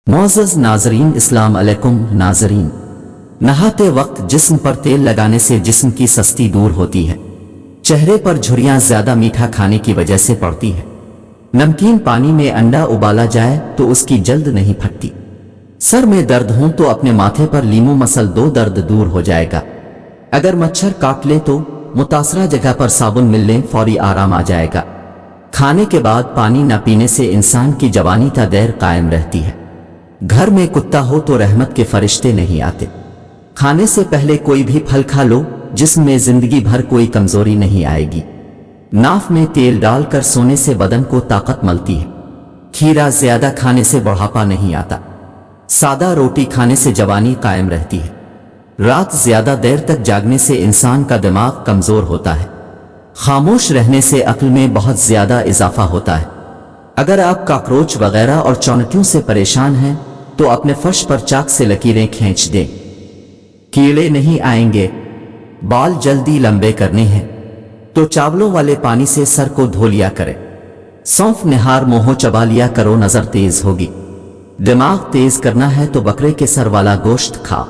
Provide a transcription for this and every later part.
मुअज़्ज़ज़ नाज़रीन, अस्सलाम अलैकुम नाज़रीन। नहाते वक्त जिस्म पर तेल लगाने से जिस्म की सस्ती दूर होती है। चेहरे पर झुर्रियाँ ज़्यादा मीठा खाने की वजह से पड़ती है। नमकीन पानी में अंडा उबाला जाए तो उसकी जल्द नहीं फटती। सर में दर्द हो तो अपने माथे पर लीमू मसल दो, दर्द दूर हो जाएगा। अगर मच्छर काट ले तो मुतासरा जगह पर साबुन मिल लें, फौरी आराम आ जाएगा। खाने के बाद पानी न पीने से इंसान की जवानी ता देर कायम रहती है। घर में कुत्ता हो तो रहमत के फरिश्ते नहीं आते। खाने से पहले कोई भी फल खा लो, जिस्म में जिंदगी भर कोई कमजोरी नहीं आएगी। नाफ में तेल डालकर सोने से बदन को ताकत मिलती है। खीरा ज्यादा खाने से बुढ़ापा नहीं आता। सादा रोटी खाने से जवानी कायम रहती है। रात ज्यादा देर तक जागने से इंसान का दिमाग कमजोर होता है। खामोश रहने से अक्ल में बहुत ज्यादा इजाफा होता है। अगर आप कॉकरोच वगैरह और चौनटियों से परेशान हैं तो अपने फर्श पर चाक से लकीरें खींच दें, कीड़े नहीं आएंगे। बाल जल्दी लंबे करने हैं तो चावलों वाले पानी से सर को धो लिया करें। सौंफ निहार मोहो चबा लिया करो, नजर तेज होगी। दिमाग तेज करना है तो बकरे के सर वाला गोश्त खाओ।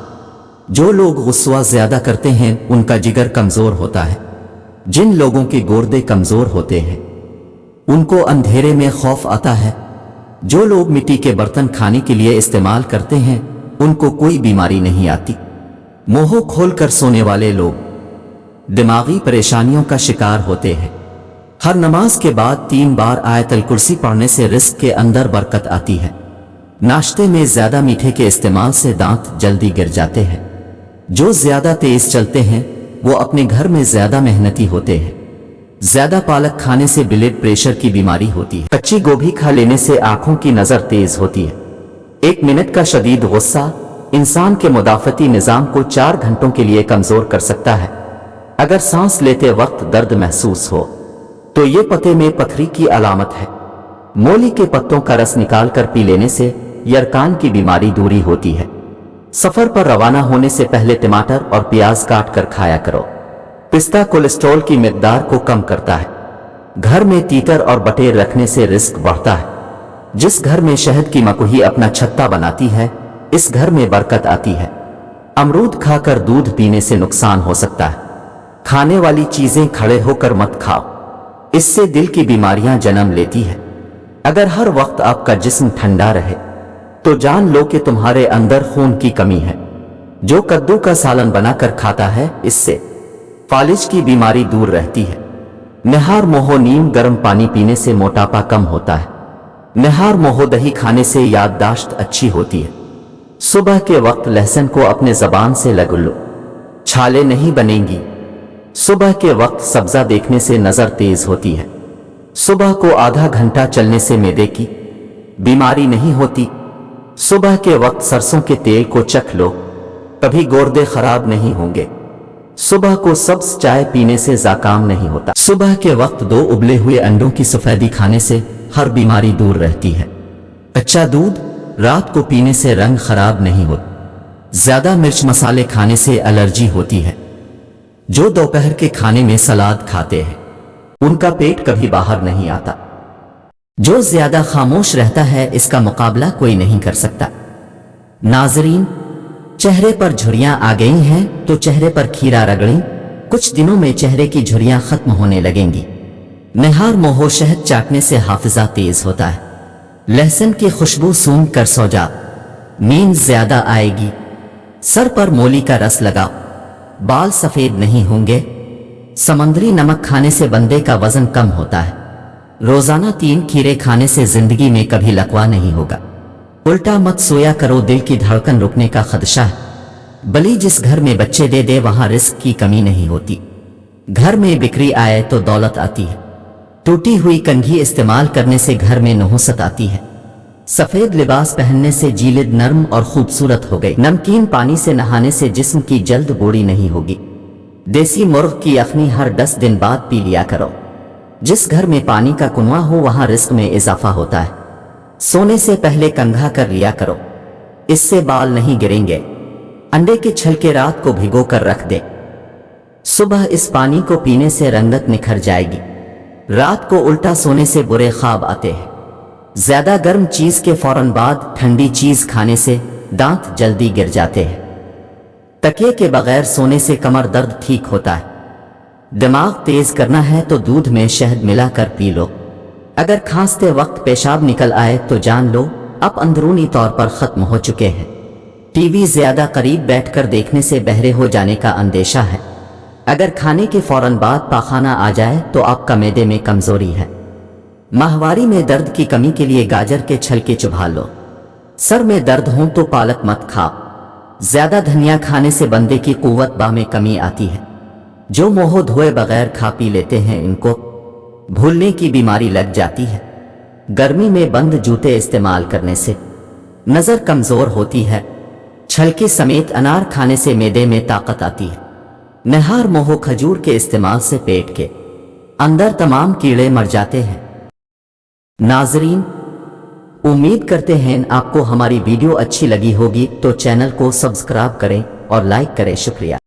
जो लोग गुस्सा ज्यादा करते हैं उनका जिगर कमजोर होता है। जिन लोगों के गुर्दे कमजोर होते हैं उनको अंधेरे में खौफ आता है। जो लोग मिट्टी के बर्तन खाने के लिए इस्तेमाल करते हैं उनको कोई बीमारी नहीं आती। मोह खोलकर सोने वाले लोग दिमागी परेशानियों का शिकार होते हैं। हर नमाज के बाद 3 बार आयतल कुर्सी पढ़ने से रिस्क के अंदर बरकत आती है। नाश्ते में ज्यादा मीठे के इस्तेमाल से दांत जल्दी गिर जाते हैं। जो ज्यादा तेज चलते हैं वो अपने घर में ज्यादा मेहनती होते हैं। ज्यादा पालक खाने से ब्लड प्रेशर की बीमारी होती है। कच्ची गोभी खा लेने से आंखों की नजर तेज होती है। 1 मिनट का शदीद गुस्सा इंसान के मुदाफती निजाम को 4 घंटों के लिए कमजोर कर सकता है। अगर सांस लेते वक्त दर्द महसूस हो तो ये पते में पथरी की अलामत है। मोली के पत्तों का रस निकालकर पी लेने से यरकान की बीमारी दूरी होती है। सफर पर रवाना होने से पहले टमाटर और प्याज काट कर खाया करो। पिस्ता कोलेस्ट्रॉल की मिकदार को कम करता है। घर में तीतर और बटेर रखने से रिस्क बढ़ता है। जिस घर में शहद की मकुही अपना छत्ता बनाती है इस घर में बरकत आती है। अमरूद खाकर दूध पीने से नुकसान हो सकता है। खाने वाली चीजें खड़े होकर मत खाओ, इससे दिल की बीमारियां जन्म लेती है। अगर हर वक्त आपका जिस्म ठंडा रहे तो जान लो कि तुम्हारे अंदर खून की कमी है। जो कद्दू का सालन बनाकर खाता है इससे फालिज की बीमारी दूर रहती है। निहार मोहो नीम गर्म पानी पीने से मोटापा कम होता है। निहार मोहो दही खाने से याददाश्त अच्छी होती है। सुबह के वक्त लहसुन को अपने जबान से लग लो, छाले नहीं बनेंगी। सुबह के वक्त सब्जा देखने से नजर तेज होती है। सुबह को आधा घंटा चलने से मैदे की बीमारी नहीं होती। सुबह के वक्त सरसों के तेल को चख लो, कभी गुर्दे खराब नहीं होंगे। सुबह को सब्ज चाय पीने से ज़ुकाम नहीं होता। सुबह के वक्त 2 उबले हुए अंडों की सफेदी खाने से हर बीमारी दूर रहती है। कच्चा दूध रात को पीने से रंग खराब नहीं होता। ज्यादा मिर्च मसाले खाने से एलर्जी होती है। जो दोपहर के खाने में सलाद खाते हैं उनका पेट कभी बाहर नहीं आता। जो ज्यादा खामोश रहता है इसका मुकाबला कोई नहीं कर सकता। नाजरीन, चेहरे पर झुर्रियां आ गई हैं तो चेहरे पर खीरा रगड़ें। कुछ दिनों में चेहरे की झुर्रियां खत्म होने लगेंगी। निहार मोहो शहद चाटने से हाफिजा तेज होता है। लहसुन की खुशबू सूंघ कर सो जा, नींद ज्यादा आएगी। सर पर मोली का रस लगाओ, बाल सफेद नहीं होंगे। समंदरी नमक खाने से बंदे का वजन कम होता है। रोजाना 3 खीरे खाने से जिंदगी में कभी लकवा नहीं होगा। उल्टा मत सोया करो, दिल की धड़कन रुकने का खदशा है। बली जिस घर में बच्चे दे दे वहां रिस्क की कमी नहीं होती। घर में बिक्री आए तो दौलत आती है। टूटी हुई कंघी इस्तेमाल करने से घर में नहुसत आती है। सफेद लिबास पहनने से जीलिद नर्म और खूबसूरत हो गई। नमकीन पानी से नहाने से जिस्म की जल्द बूढ़ी नहीं होगी। देसी मुर्ग की यखनी हर 10 दिन बाद पी लिया करो। जिस घर में पानी का कुआं हो वहां रिस्क में इजाफा होता है। सोने से पहले कंघा कर लिया करो, इससे बाल नहीं गिरेंगे। अंडे के छिलके रात को भिगो कर रख दे। सुबह इस पानी को पीने से रंगत निखर जाएगी। रात को उल्टा सोने से बुरे ख्वाब आते हैं। ज्यादा गर्म चीज के फौरन बाद ठंडी चीज खाने से दांत जल्दी गिर जाते हैं। तकिए के बगैर सोने से कमर दर्द ठीक होता है। दिमाग तेज करना है तो दूध में शहद मिलाकर पी लो। अगर खांसते वक्त पेशाब निकल आए तो जान लो अब अंदरूनी तौर पर खत्म हो चुके हैं। टीवी ज्यादा करीब बैठकर देखने से बहरे हो जाने का अंदेशा है। अगर खाने के फौरन बाद पाखाना आ जाए तो आपका मैदे में कमजोरी है। माहवारी में दर्द की कमी के लिए गाजर के छिलके चुभा लो। सर में दर्द हो तो पालक मत खाओ। ज्यादा धनिया खाने से बंदे की कुव्वत बा में कमी आती है। जो मुंह धोए बगैर खा पी लेते हैं इनको भूलने की बीमारी लग जाती है। गर्मी में बंद जूते इस्तेमाल करने से नजर कमजोर होती है। छिलके समेत अनार खाने से मैदे में ताकत आती है। निहार मोह खजूर के इस्तेमाल से पेट के अंदर तमाम कीड़े मर जाते हैं। नाजरीन, उम्मीद करते हैं आपको हमारी वीडियो अच्छी लगी होगी तो चैनल को सब्सक्राइब करें और लाइक करें। शुक्रिया।